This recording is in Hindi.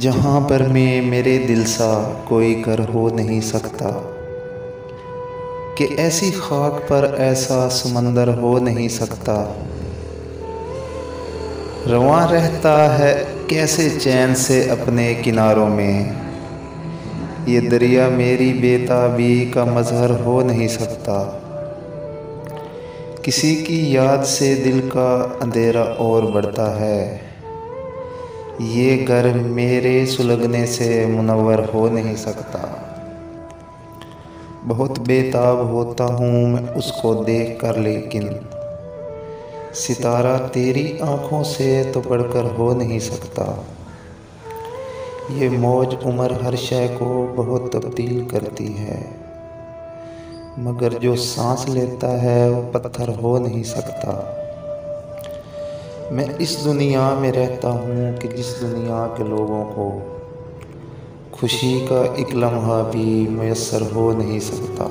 जहाँ पर मैं मेरे दिल सा कोई घर हो नहीं सकता, कि ऐसी खाक पर ऐसा समंदर हो नहीं सकता। रवां रहता है कैसे चैन से अपने किनारों में, ये दरिया मेरी बेताबी का मज़हर हो नहीं सकता। किसी की याद से दिल का अंधेरा और बढ़ता है, ये घर मेरे सुलगने से मुनव्वर हो नहीं सकता। बहुत बेताब होता हूँ मैं उसको देख कर, लेकिन सितारा तेरी आँखों से तो बढ़कर हो नहीं सकता। ये मौज उम्र हर शय को बहुत तब्दील करती है, मगर जो सांस लेता है वो पत्थर हो नहीं सकता। मैं इस दुनिया में रहता हूँ कि जिस दुनिया के लोगों को खुशी का एक लम्हा भी मैसर हो नहीं सकता।